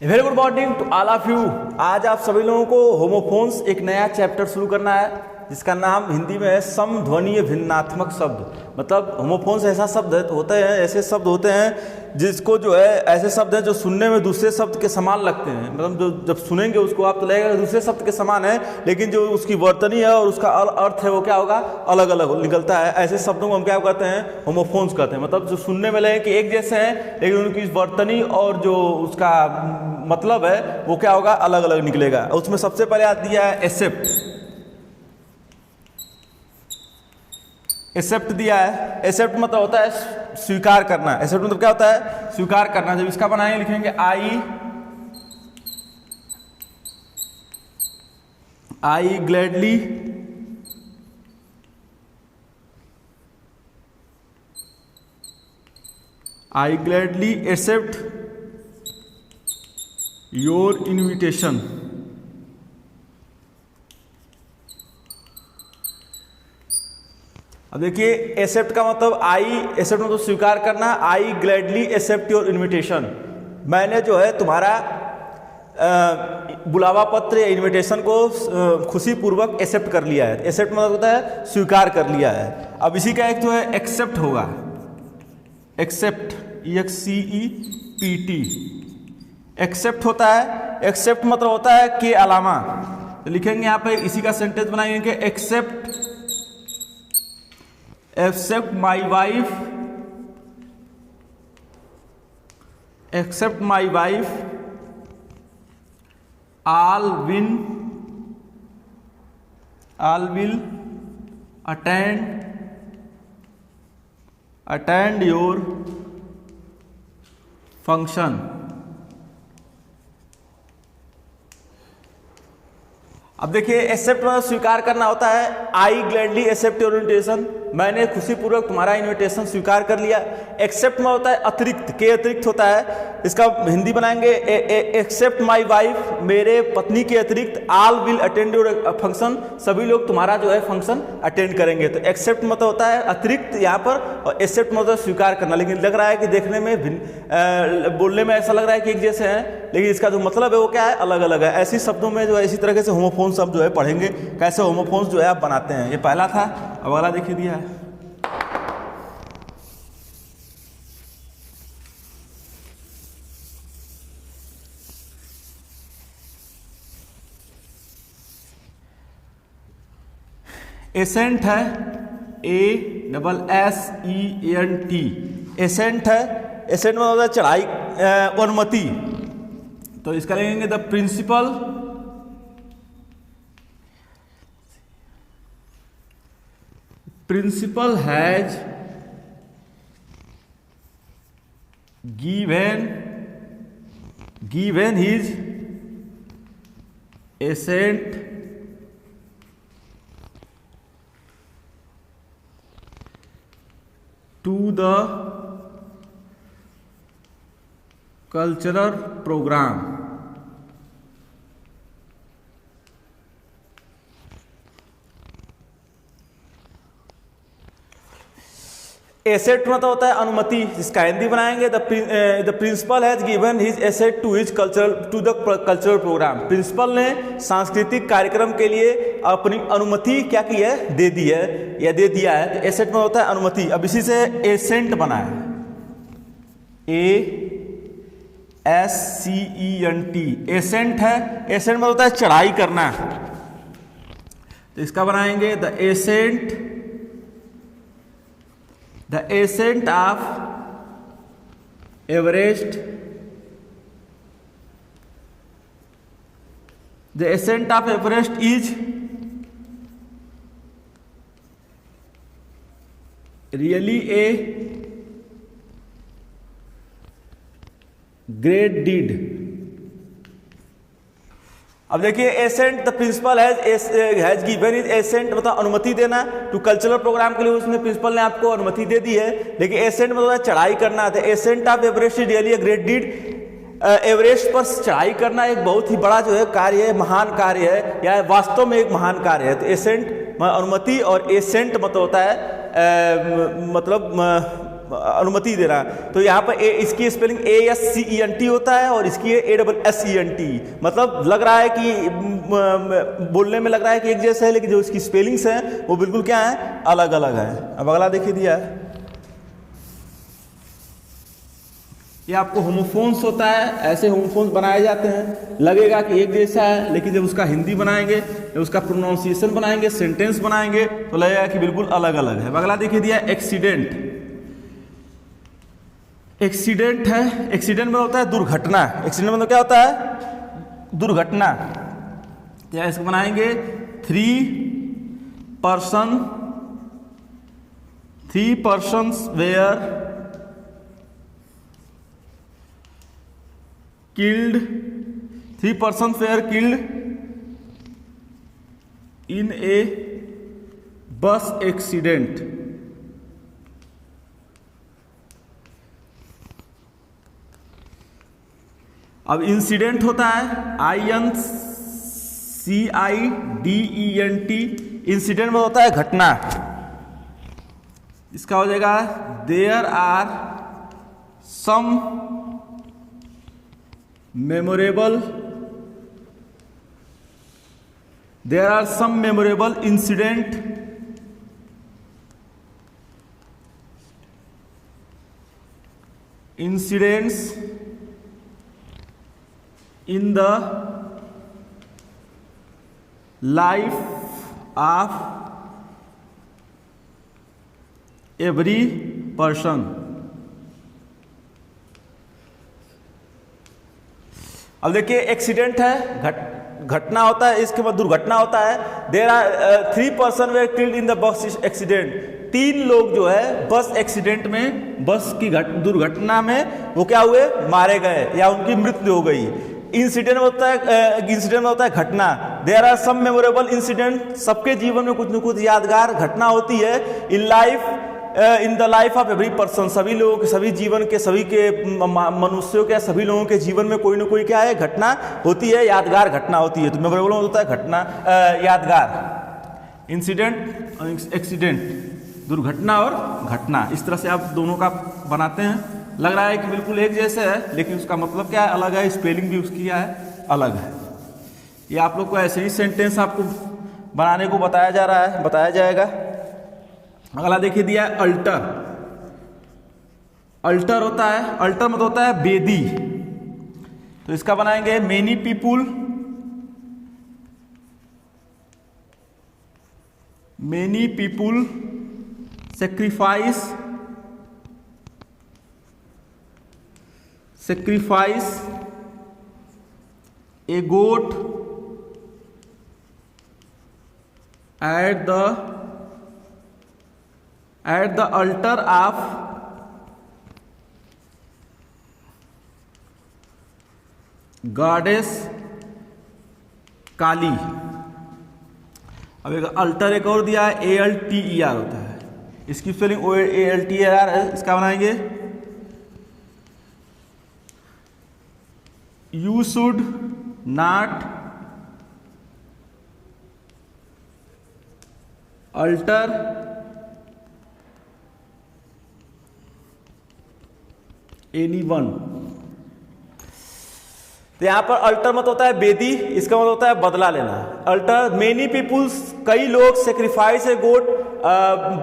Very good morning to all of you. आज आप सभी लोगों को होमोफोन्स एक नया चैप्टर शुरू करना है जिसका नाम हिंदी में है समध्वनीय भिन्नात्मक शब्द। मतलब होमोफोन्स ऐसा शब्द होते हैं, ऐसे शब्द होते हैं जिसको जो है ऐसे शब्द हैं जो सुनने में दूसरे शब्द के समान लगते हैं। मतलब जो जब सुनेंगे उसको आप तो लगेगा दूसरे शब्द के समान है, लेकिन जो उसकी वर्तनी है और उसका अर्थ है वो क्या होगा, अलग अलग निकलता है। ऐसे शब्दों को हम क्या कहते हैं, होमोफोन्स कहते हैं। मतलब जो सुनने में लगे कि एक जैसे हैं लेकिन उनकी वर्तनी और जो उसका मतलब है वो क्या होगा, अलग अलग निकलेगा। उसमें सबसे पहले आ दिया है एक्सेप्ट। एक्सेप्ट दिया है। एक्सेप्ट मतलब होता है स्वीकार करना। एक्सेप्ट मतलब क्या होता है, स्वीकार करना। जब इसका बनाएंगे लिखेंगे आई ग्लैडली एक्सेप्ट योर इनविटेशन। अब देखिए एक्सेप्ट का मतलब एक्सेप्ट मतलब स्वीकार करना। आई ग्लैडली एक्सेप्ट योर इनविटेशन। मैंने जो है तुम्हारा बुलावा पत्र या इनविटेशन को खुशीपूर्वक एक्सेप्ट कर लिया है। एक्सेप्ट मतलब होता है स्वीकार कर लिया है। अब इसी का एक जो है एक्सेप्ट होगा, एक्सेप्ट EXCEPT एक्सेप्ट होता है। एक्सेप्ट मतलब होता है के अलावा। तो लिखेंगे यहाँ पे इसी का सेंटेंस बनाएंगे except my wife all will attend your function। अब देखिए एक्सेप्ट मतलब स्वीकार करना होता है। आई ग्लैडली एक्सेप्ट योर इनविटेशन, मैंने खुशीपूर्वक तुम्हारा इनविटेशन स्वीकार कर लिया। एक्सेप्ट में होता है अतिरिक्त, के अतिरिक्त होता है। इसका हिंदी बनाएंगे एक्सेप्ट माई वाइफ, मेरे पत्नी के अतिरिक्त all will attend your function, सभी लोग तुम्हारा जो है फंक्शन अटेंड करेंगे। तो एक्सेप्ट मतलब होता है अतिरिक्त यहाँ पर, और एक्सेप्ट मतलब स्वीकार करना। लेकिन लग रहा है कि देखने में बोलने में ऐसा लग रहा है कि एक जैसे हैं, लेकिन इसका जो मतलब है वो क्या है, अलग अलग है। ऐसी शब्दों में जो है इसी तरह से होमोफोन शब्द जो है पढ़ेंगे, कैसे होमोफोन्स जो है आप बनाते हैं। ये पहला था। अब अगला देखिए दिया है एसेंट है ASSENT। एसेंट है। एसेंट में होता है चढ़ाई, अनुमति। तो इसका लेंगे the principal has given his assent to the cultural program। Asset मतलब होता है अनुमति, जिसका हिंदी बनाएंगे the principal has given his asset to the cultural program. Principal ने सांस्कृतिक कार्यक्रम के लिए अपनी अनुमति क्या की है, दे दी है या दे दिया है। तो एसेट में होता है अनुमति। अब इसी से एसेंट बना है ASCENT। एसेंट है। एसेंट में होता है चढ़ाई करना। तो इसका बनाएंगे the ascent of Everest। The ascent of Everest is really a great deed। अब देखिए ascent the principal has given his ascent मतलब अनुमति देना टू कल्चरल प्रोग्राम के लिए, उसने प्रिंसिपल ने आपको अनुमति दे दी है। लेकिन एसेंट मतलब चढ़ाई करना है। Ascent of Everest is really a great deed. Everest पर चढ़ाई करना एक बहुत ही बड़ा जो है कार्य है, महान कार्य है, या वास्तव में एक महान कार्य है। तो एसेंट अनुमति और एसेंट मतलब होता है मतलब अनुमति दे रहा है। तो यहाँ पर इसकी स्पेलिंग ASCENT होता है और इसकी ASSENT। मतलब लग रहा है कि बोलने में लग रहा है कि एक जैसा है, लेकिन जो इसकी स्पेलिंग्स हैं वो बिल्कुल क्या है, अलग अलग है। अब अगला देखिए दिया है, ये आपको होमोफोन्स होता है। ऐसे होमोफोन्स बनाए जाते हैं, लगेगा कि एक जैसा है, लेकिन जब उसका हिंदी बनाएंगे, जब उसका प्रोनाउंसिएशन बनाएंगे, सेंटेंस बनाएंगे, तो लगेगा कि बिल्कुल अलग अलग है। अगला देखिए दिया एक्सीडेंट। एक्सीडेंट है, एक्सीडेंट में होता है दुर्घटना। एक्सीडेंट मतलब क्या होता है, दुर्घटना। क्या इसको बनाएंगे, 3 persons were killed, 3 persons were killed in a bus accident। अब इंसिडेंट होता है INCIDENT। इंसिडेंट में होता है घटना। इसका हो जाएगा there are some memorable incidents in the life of every person। अब देखिए एक्सीडेंट है, घटना होता है, इसके बाद दुर्घटना होता है। There are 3 person were killed in the bus accident. 3 लोग जो है बस एक्सीडेंट में, बस की दुर्घटना में वो क्या हुए, मारे गए या उनकी मृत्यु हो गई। इंसिडेंट में होता है घटना। There are some memorable incident. सबके जीवन में कुछ न कुछ यादगार घटना होती है। In the life of every person. सभी लोगों के, सभी जीवन के, सभी के मनुष्यों के, सभी लोगों के जीवन में कोई ना कोई क्या है, घटना होती है, यादगार घटना होती है। तो मेमोरेबल होता है घटना, यादगार। इंसिडेंट और एक्सीडेंट, दुर्घटना और घटना, इस तरह से आप दोनों का बनाते हैं। लग रहा है कि बिल्कुल एक जैसे है, लेकिन उसका मतलब क्या है, अलग है। स्पेलिंग भी उसकी क्या है, अलग है। ये आप लोग को ऐसे ही सेंटेंस आपको बनाने को बताया जा रहा है, बताया जाएगा। अगला देखिए दिया है अल्टर। अल्टर होता है, अल्टर मतलब होता है बेदी। तो इसका बनाएंगे many people sacrifice a goat at the altar of goddess काली। अब एक अल्टर एक और दिया है, ALTER होता है। इसकी स्पेलिंग ALTER है। इसका बनाएंगे You should not alter anyone। तो यहां पर अल्टर मत होता है बेदी, इसका मतलब होता है बदला लेना। अल्टर मेनी पीपुल्स, कई लोग, सेक्रीफाइस ए गोट,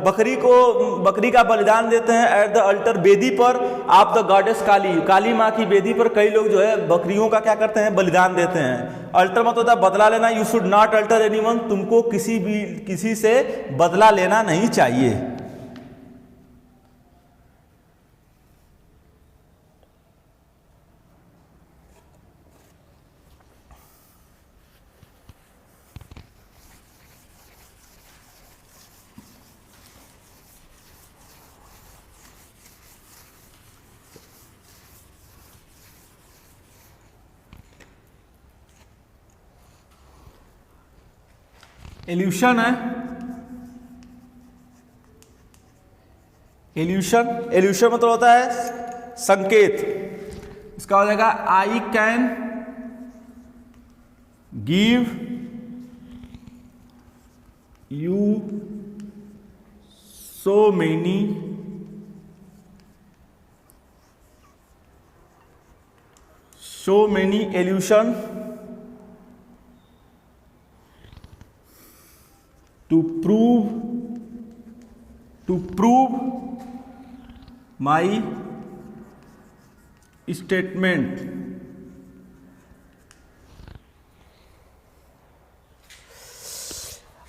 बकरी का बलिदान देते हैं। एट द अल्टर, बेदी पर, आप द गॉडेस काली, काली माँ की बेदी पर कई लोग जो है बकरियों का क्या करते हैं, बलिदान देते हैं। अल्टर मत होता है बदला लेना। You should not alter anyone, तुमको किसी से बदला लेना नहीं चाहिए। एल्यूशन है, एल्यूशन मतलब होता है संकेत। इसका हो जाएगा I can give you so many so many illusion to prove my statement.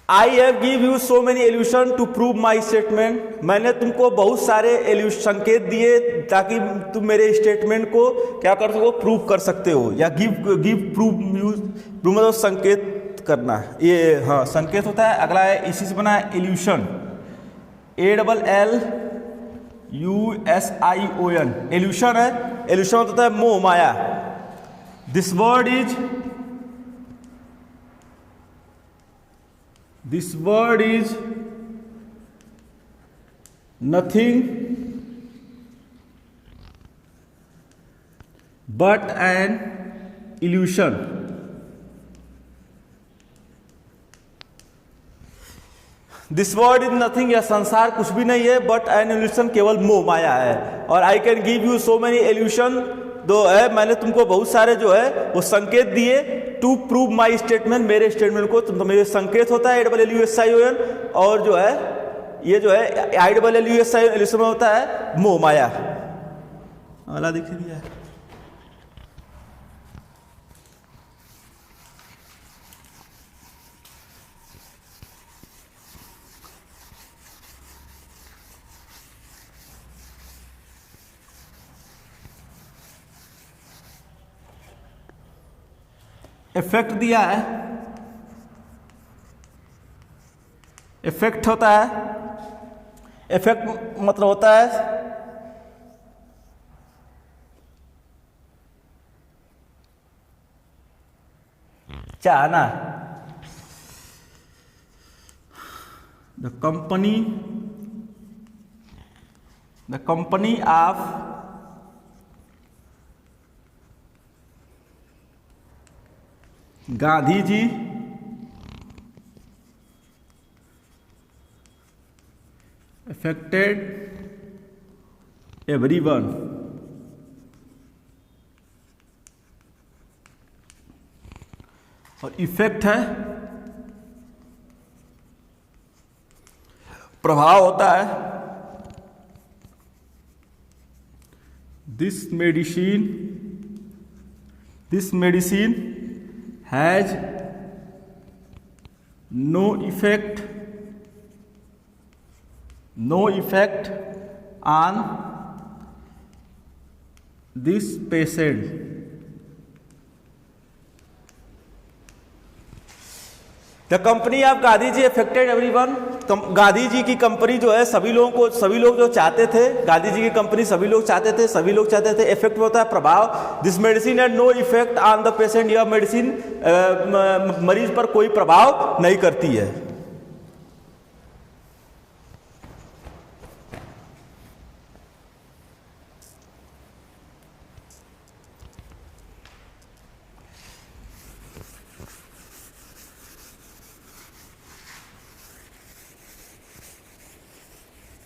I have give you so many illusion to prove my statement. मैंने तुमको बहुत सारे संकेत दिए ताकि तुम मेरे स्टेटमेंट को क्या कर सको, प्रूव कर सकते हो, या गिव प्रूव यूज प्रूव मतलब संकेत करना, ये हाँ संकेत होता है। अगला है इसी से बना है इल्यूशन, ALLUSION, इल्यूशन है। इल्यूशन होता है मोह माया। This word is nothing but an illusion. This word is nothing, यह संसार कुछ भी नहीं है, बट एन इल्यूशन, केवल मोह माया है। और I can give you so many evolution, दो है मैंने तुमको बहुत सारे जो है वो संकेत दिए, टू प्रूव माई स्टेटमेंट, मेरे स्टेटमेंट को तुम, तो मेरे संकेत होता है ALLUSION, और जो है ये जो है ILLUSION इल्यूशन में होता है मोह माया। अगला देखिए दिया है इफेक्ट दिया है। इफेक्ट होता है, इफेक्ट मतलब होता है चाहना। The company of Gandhi ji affected everyone. और इफेक्ट है प्रभाव होता है। This medicine has no effect on this patient. The company of Gandhi ji affected everyone. Gandhi ji की कंपनी जो है सभी लोग जो चाहते थे, गांधी जी की कंपनी सभी लोग चाहते थे। इफेक्ट होता है प्रभाव। This medicine had no effect on the patient, यह मेडिसिन मरीज पर कोई प्रभाव नहीं करती है।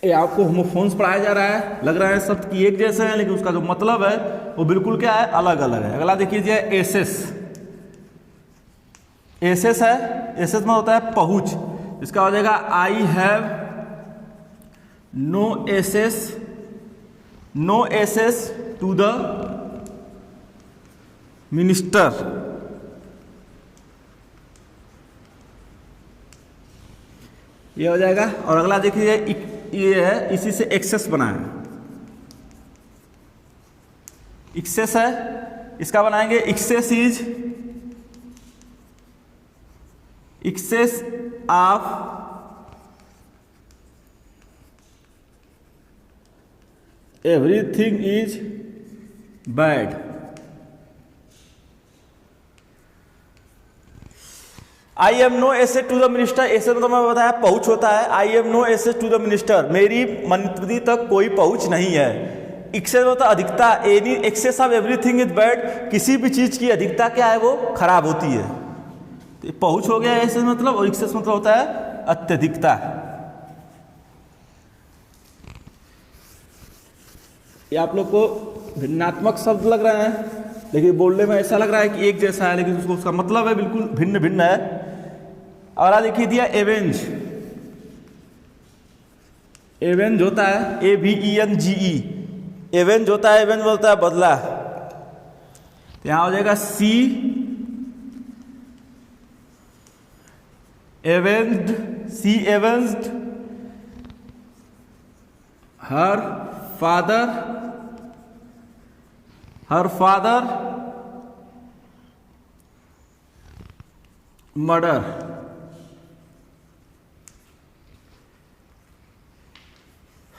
ये आपको होमोफोन्स पढ़ाया जा रहा है, लग रहा है शब्द की एक जैसे हैं, लेकिन उसका जो मतलब है वो बिल्कुल क्या है, अलग अलग है। अगला देखिए एसेस। एसेस है, एसेस में होता है पहुंच। इसका हो जाएगा I have no access to the minister. ये हो जाएगा। और अगला देखिए ये है, इसी से एक्सेस बना है, एक्सेस है, इसका बनाएंगे excess is excess of everything is bad. I am no asset to the minister. Asset तो मैं बताया पहुंच होता है। I am no asset to the minister, मेरी मंत्री तक कोई पहुंच नहीं है। एक्सेस होता है अधिकता। Any excess of everything is bad, किसी भी चीज की अधिकता क्या है वो खराब होती है। तो पहुंच हो गया एसेस मतलब, और एक्सेस मतलब होता है अत्यधिकता। ये आप लोग को भिन्नात्मक शब्द लग रहे हैं। देखिए बोलने में ऐसा लग रहा है कि एक जैसा है, लेकिन उसको उसका मतलब है बिल्कुल भिन्न भिन्न है। और आज देखिए दिया एवेंज। एवेंज होता है AVENGE। एवेंज होता है, एवेंज बोलता है बदला। तो यहां हो जाएगा सी एवेंज्ड, सी एवेंज्ड हर फादर मर्डर।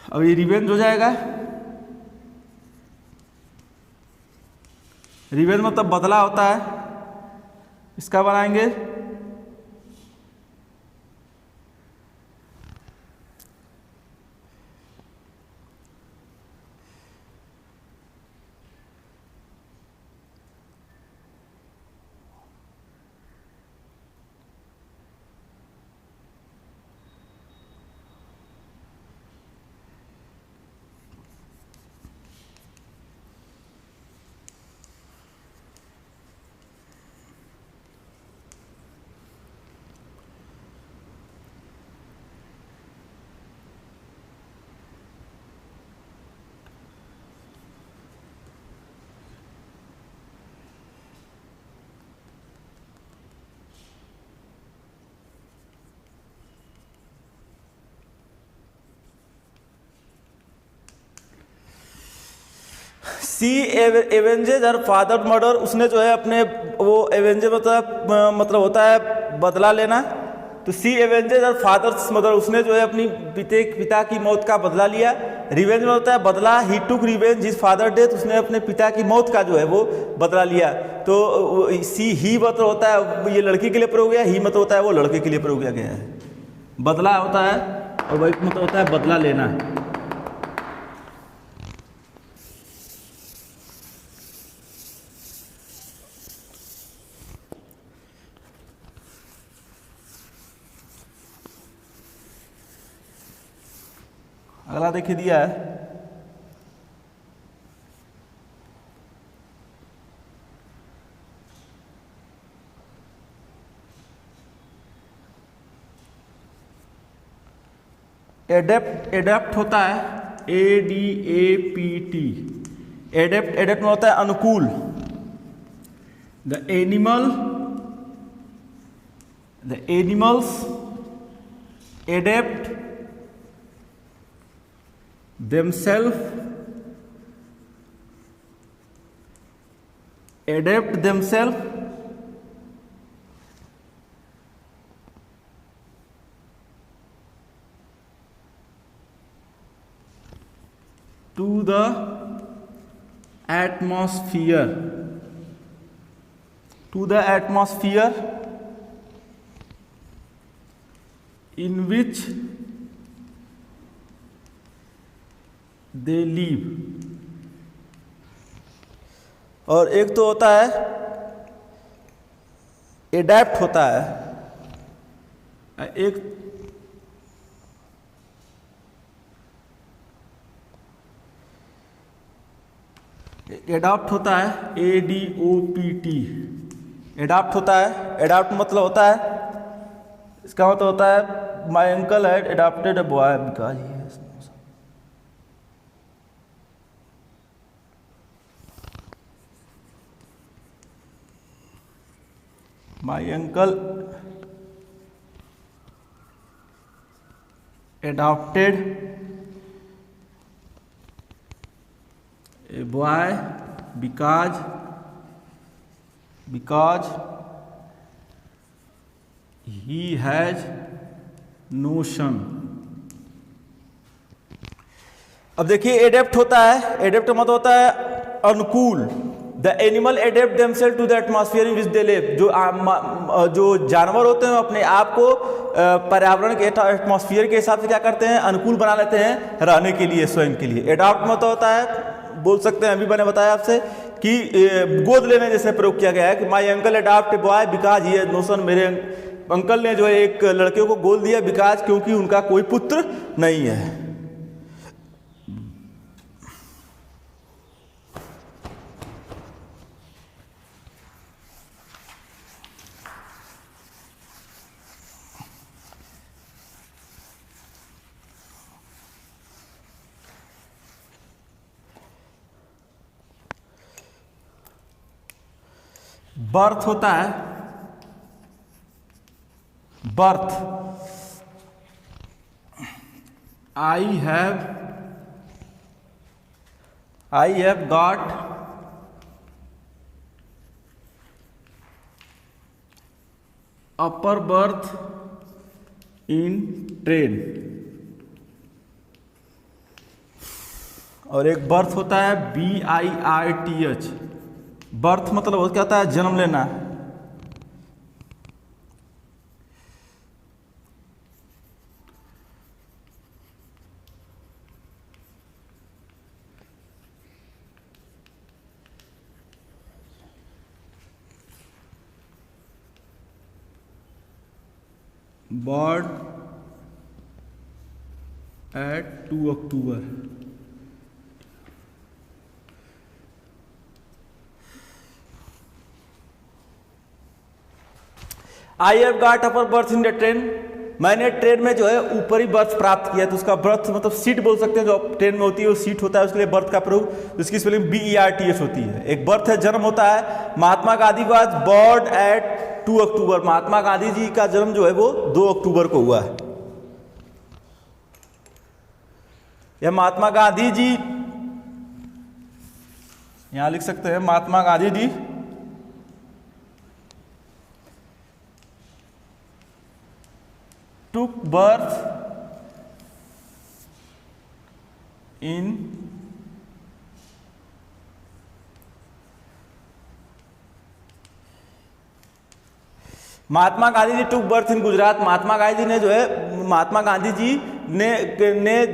अब ये रिवेंज हो जाएगा। रिवेंज मतलब बदला होता है, इसका बनाएंगे सी एवेंजेज और फादर मर्डर। उसने जो है अपने वो एवेंजेज मतलब होता है बदला लेना। तो सी एवेंजेज और फादर्स मर्डर, उसने जो है अपनी पिता की मौत का बदला लिया। रिवेंज में होता है बदला, ही टुक रिवेंज हिज फादर डेथ, उसने अपने पिता की मौत का जो है वो बदला लिया। तो सी ही मतलब होता है ये लड़की के लिए प्रयोग गया, ही मतलब होता है वो लड़के के लिए प्रयोग किया गया है। बदला होता है और वही मतलब होता है बदला लेना। अगला देखिए दिया है एडेप्ट। एडेप्ट होता है ADAPT। एडेप्ट में होता है अनुकूल। The animals adapt themselves to the atmosphere in which they live। और एक तो होता है एडेप्ट होता है, एक एडाप्ट होता है ADOPT। एडाप्ट होता है, एडाप्ट मतलब होता है, इसका मतलब होता है my uncle had adapted a boy because he has My uncle adopted a boy because he has no son। अब देखिए एडेप्ट होता है, एडेप्ट मतलब होता है अनुकूल। The animal adapt themself to the atmosphere in which they live. जो जानवर होते हैं अपने आप को पर्यावरण के एटमॉस्फेयर के हिसाब से क्या करते हैं, अनुकूल बना लेते हैं रहने के लिए, स्वयं के लिए। एडॉप्ट मतलब होता है, बोल सकते हैं अभी मैंने बताया आपसे कि गोद लेने जैसे प्रयोग किया गया है कि my uncle adopt a boy because he has no son. मेरे अंकल ने जो है एक लड़के को गोद दिया बिकॉज क्योंकि उनका कोई पुत्र नहीं है। बर्थ होता है, birth, I have got upper birth in train. और एक बर्थ होता है BIRTH, बर्थ मतलब क्या होता है, जन्म लेना। Born at 2 October. I have got upper birth in the train, मैंने ट्रेन में जो है ऊपरी बर्थ प्राप्त किया। तो उसका बर्थ मतलब सीट बोल सकते हैं, जो ट्रेन में होती है वो सीट होता है, उसके लिए बर्थ का प्रयोग, जिसकी स्पेलिंग BERTH होती है। एक बर्थ है, जन्म होता है। Mahatma Gandhi was born at 2 अक्टूबर, महात्मा गांधी जी का जन्म जो है वो 2 अक्टूबर को हुआ है। यह महात्मा गांधी जी, यहां लिख सकते हैं Mahatma Gandhi ji took birth in Mahatma Gandhi ji took birth in Gujarat, Mahatma Gandhi ji ने जो है, महात्मा गांधी जी ने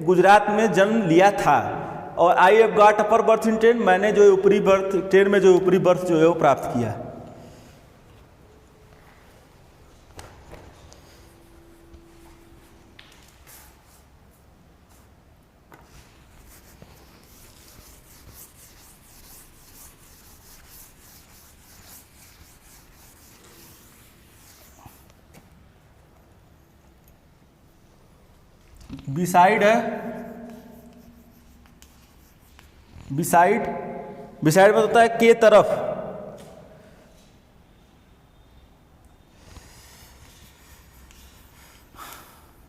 गुजरात में जन्म लिया था। और I have got upper birth in train, मैंने जो है ऊपरी बर्थ, ट्रेन में जो ऊपरी बर्थ जो है वो प्राप्त किया। बिसाइड है, बिसाइड, बिसाइड में होता है के तरफ।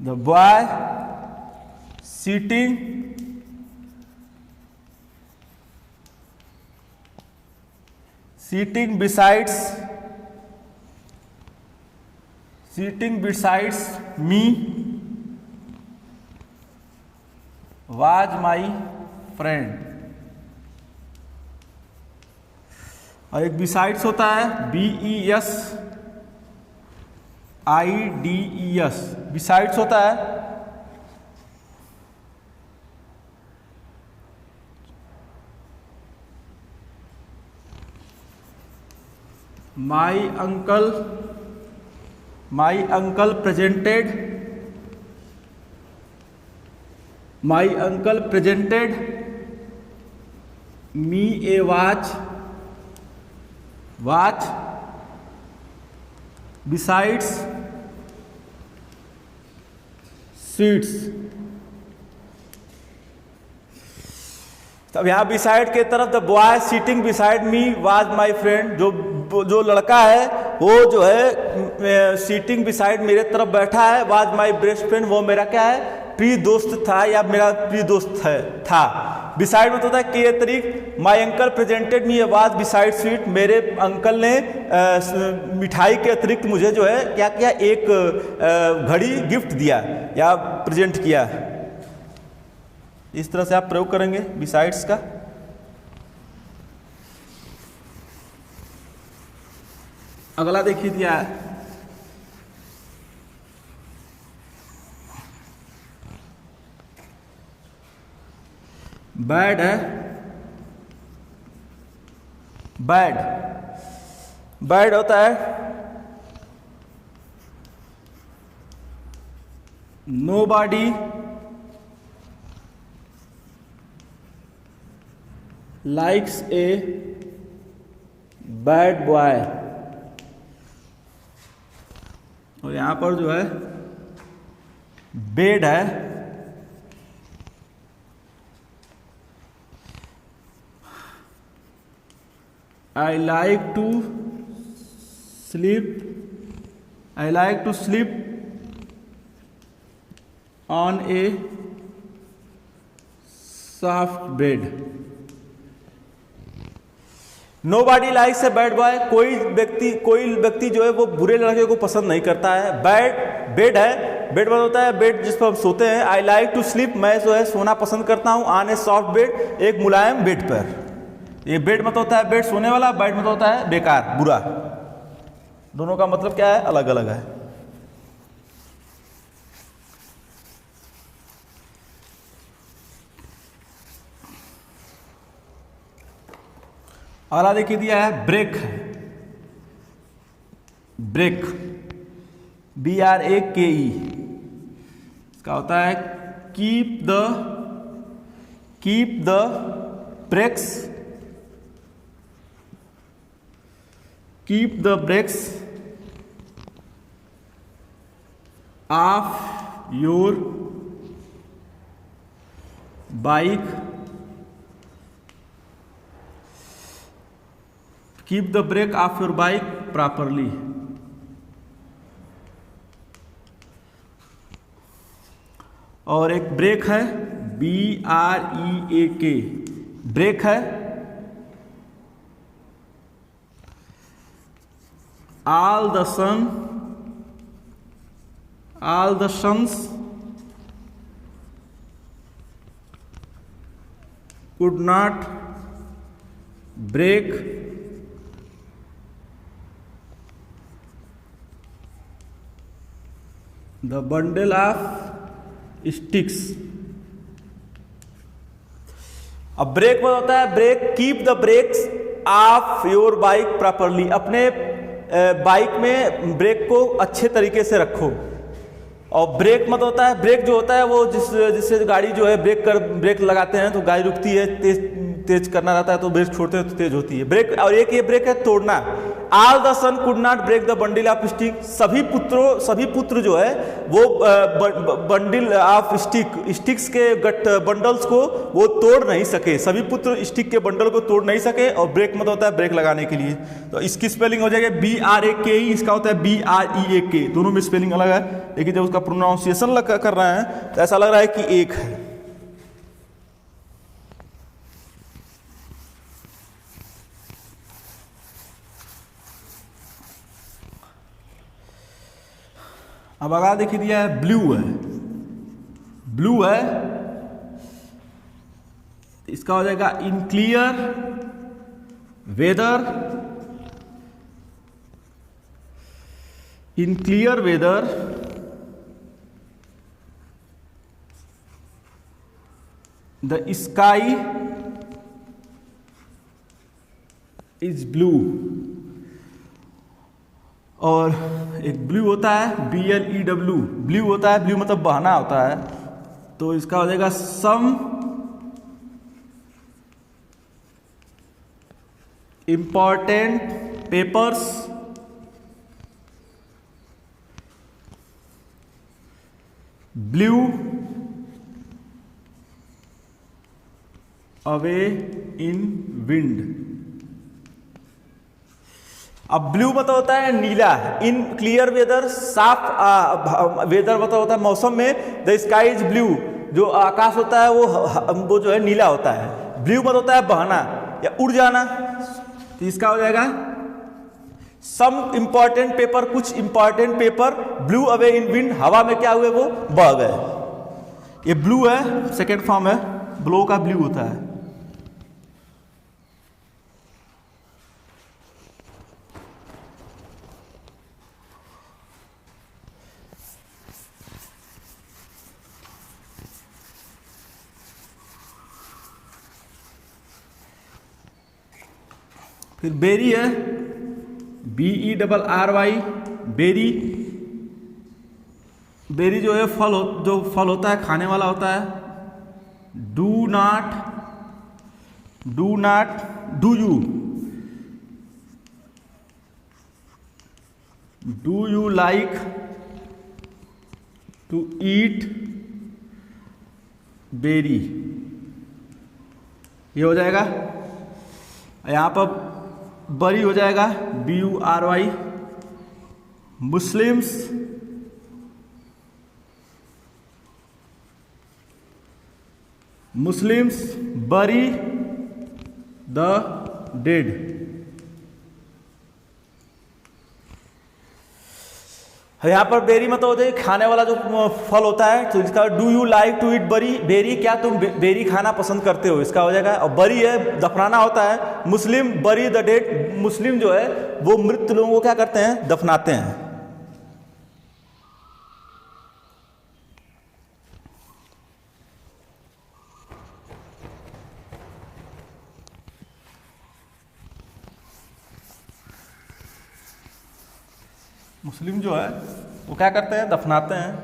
The boy sitting besides me was my friend। और एक बिसाइड्स होता है BESIDES, बिसाइड्स होता है my uncle presented me a watch besides seats। तब यहाँ बिसाइड के तरफ the boy sitting beside me was my friend, जो लड़का है वो जो है सीटिंग बिसाइड मेरे तरफ बैठा है, वाज माई बेस्ट फ्रेंड, वो मेरा क्या है, प्रिय दोस्त था या मेरा प्रिय दोस्त था। बिसाइड में तो होता है के अतिरिक्त, my uncle presented me was beside sweet, मेरे अंकल ने मिठाई के अतिरिक्त मुझे जो है क्या किया, एक घड़ी गिफ्ट दिया या प्रेजेंट किया। इस तरह से आप प्रयोग करेंगे बिसाइड्स का। अगला देखिए दिया है बैड है, बैड होता है nobody likes a bad boy। और यहां पर जो है बेड है I like to sleep, I like to sleep on a soft bed. Nobody likes a bad boy. कोई व्यक्ति जो है वो बुरे लड़के को पसंद नहीं करता है. बैड बेड है, बेड मतलब होता है बेड जिस पर हम सोते हैं. आई लाइक टू स्लीप, मैं जो है सोना पसंद करता हूँ. ऑन ए सॉफ्ट बेड, एक मुलायम बेड पर. ये बेड मतलब होता है बेड सोने वाला, बेड मतलब होता है बेकार, बुरा. दोनों का मतलब क्या है? अलग अलग है. अगला देखिए दिया है ब्रेक. ब्रेक BRAKE, इसका होता है keep the brakes, keep the brakes of your bike, keep the brake of your bike properly. और एक ब्रेक है BREAK, ब्रेक है all the sons could not break the bundle of sticks. अब break में होता है break, keep the brakes of your bike properly, अपने bike में ब्रेक को अच्छे तरीके से रखो. और ब्रेक मत होता है, ब्रेक जो होता है वो जिससे गाड़ी जो है ब्रेक लगाते हैं तो गाड़ी रुकती है, तेज करना रहता है तो ब्रेक छोड़ते हैं तो तेज होती है ब्रेक. और एक ये ब्रेक है तोड़ना. All the son could not break the bundle of stick, सभी पुत्र जो है वो बंडल ऑफ स्टिक्स के बंडल्स को वो तोड़ नहीं सके. सभी पुत्र स्टिक के बंडल को तोड़ नहीं सके. और ब्रेक मत होता है ब्रेक लगाने के लिए. तो इसकी स्पेलिंग हो जाएगी BRAKE, इसका होता है BREAK. दोनों में स्पेलिंग अलग है, लेकिन जब उसका प्रोनाउंसिएशन कर रहे हैं तो ऐसा लग रहा है कि एक है. अब अगला देखिए दिया है ब्लू है. ब्लू है, इसका हो जाएगा in clear weather, in clear weather the sky is blue. और एक ब्लू होता है BLEW, ब्लू होता है, ब्लू मतलब बहना होता है. तो इसका हो जाएगा some important papers blue away in wind. अब ब्लू मतलब होता है नीला, इन क्लियर वेदर साफ वेदर मतलब होता है मौसम में. द स्काई इज ब्लू, जो आकाश होता है वो जो है नीला होता है. ब्लू मतलब होता है बहना या उड़ जाना. तो इसका हो जाएगा सम इंपॉर्टेंट पेपर, कुछ important paper blue away in wind, हवा में क्या हुए वो बह गए. ये ब्लू है, सेकेंड फॉर्म है, ब्लो का ब्लू होता है. फिर बेरी है BERRY, बेरी. बेरी जो है जो फल होता है खाने वाला होता है. Do you like to eat berry. ये हो जाएगा. यहाँ पर बरी हो जाएगा BURY, Muslims bury the dead। यहाँ पर बेरी मतलब होता है खाने वाला जो फल होता है, तो इसका do you like to eat berry, क्या तुम बेरी खाना पसंद करते हो, इसका हो जाएगा। और बरी है दफनाना होता है, मुस्लिम बरी द डेड, मुस्लिम जो है वो मृत लोगों को क्या करते हैं, दफनाते हैं। मुस्लिम जो है वो क्या करते हैं, दफनाते हैं।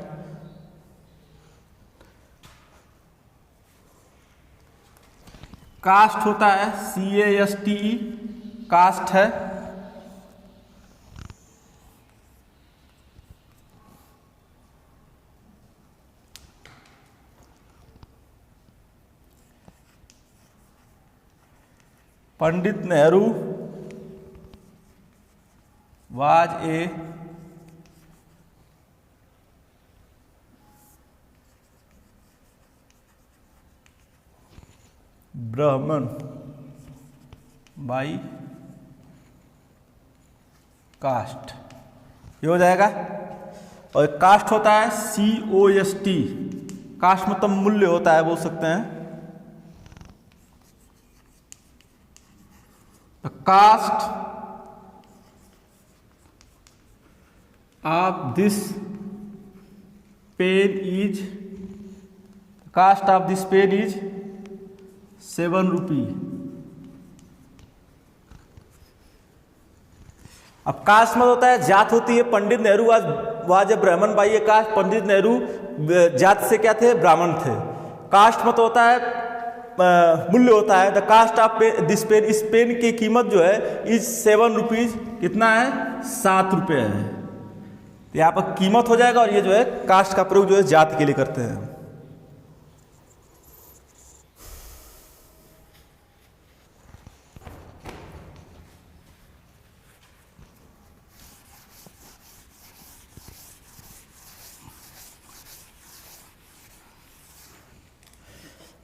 कास्ट होता है CASTE, कास्ट है। पंडित नेहरू वाज ए ब्राह्मण बाई कास्ट, ये हो जाएगा। और कास्ट होता है COST, कास्ट मतलब मूल्य होता है, बोल सकते हैं। Cost of this pen is, cost of this pen is 7 rupee. अब कास्ट में होता है जात होती है, पंडित नेहरू वाज ए ब्राह्मण by A cast, Pandit Nehru जात से क्या थे, ब्राह्मण थे। कास्ट मत होता है मूल्य होता है, the cost of this pen, इस पेन की कीमत जो है इज 7 रुपीज, कितना है, 7 रुपये है। तो यहाँ पर कीमत हो जाएगा, और ये जो है कास्ट का प्रयोग जो है जात के लिए करते हैं।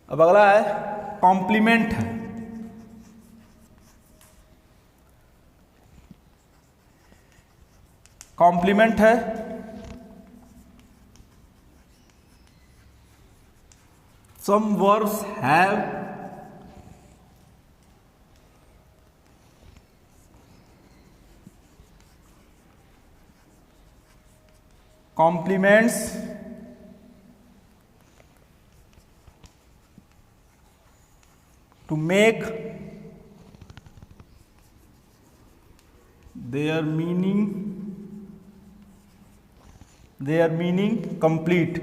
अब अगला है कॉम्प्लीमेंट है। कॉम्प्लीमेंट है some verbs have complements to make their meaning complete।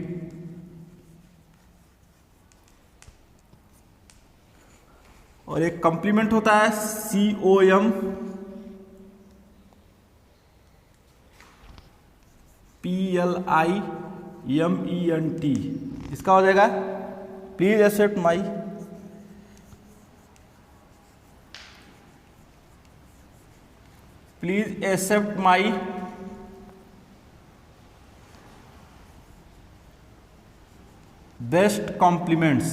और एक कंप्लीमेंट होता है COMPLIMENT, इसका हो जाएगा please accept my best compliments.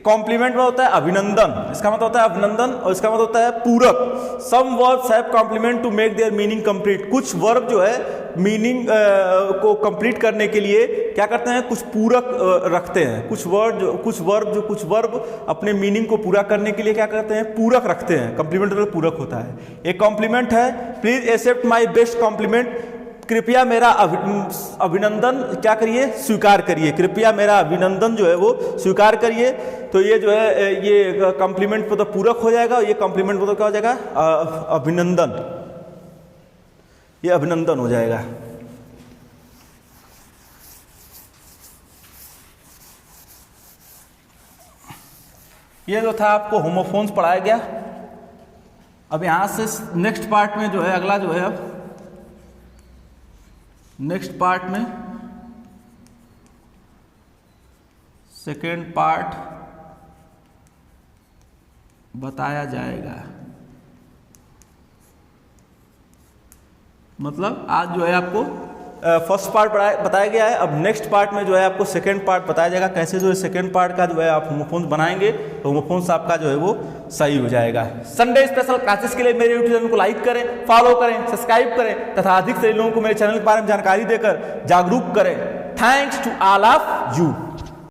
Compliment में होता है अभिनंदन, इसका मतलब होता है अभिनंदन, और इसका मतलब होता है पूरक। Some verbs have complement to make their meaning complete, कुछ वर्ब जो है मीनिंग को कंप्लीट करने के लिए क्या करते हैं, कुछ पूरक रखते हैं। कुछ वर्ब अपने मीनिंग को पूरा करने के लिए क्या करते हैं, पूरक रखते हैं। कॉम्प्लीमेंट मतलब पूरक होता है। एक कॉम्प्लीमेंट है please accept my best compliment, कृपया मेरा अभिनंदन क्या करिए, स्वीकार करिए। कृपया मेरा अभिनंदन जो है वो स्वीकार करिए। तो ये जो है ये कॉम्प्लीमेंट तो पूरक हो जाएगा, और ये कॉम्प्लीमेंट तो क्या हो जाएगा, अभिनंदन, ये अभिनंदन हो जाएगा। ये जो था आपको होमोफोन्स पढ़ाया गया। अब यहां से नेक्स्ट पार्ट में जो है, अगला जो है, अब नेक्स्ट पार्ट में सेकेंड पार्ट बताया जाएगा। मतलब आज जो है आपको फर्स्ट पार्ट बताया गया है, अब नेक्स्ट पार्ट में जो है आपको सेकंड पार्ट बताया जाएगा, कैसे जो है सेकंड पार्ट का जो है आप होमोफोन्स बनाएंगे तो होमोफोन्स आपका जो है वो सही हो जाएगा। संडे स्पेशल क्लासेस के लिए मेरे यूट्यूब चैनल को लाइक करें, फॉलो करें, सब्सक्राइब करें तथा अधिक से लोगों को मेरे चैनल के बारे में जानकारी देकर जागरूक करें। Thanks to all of you.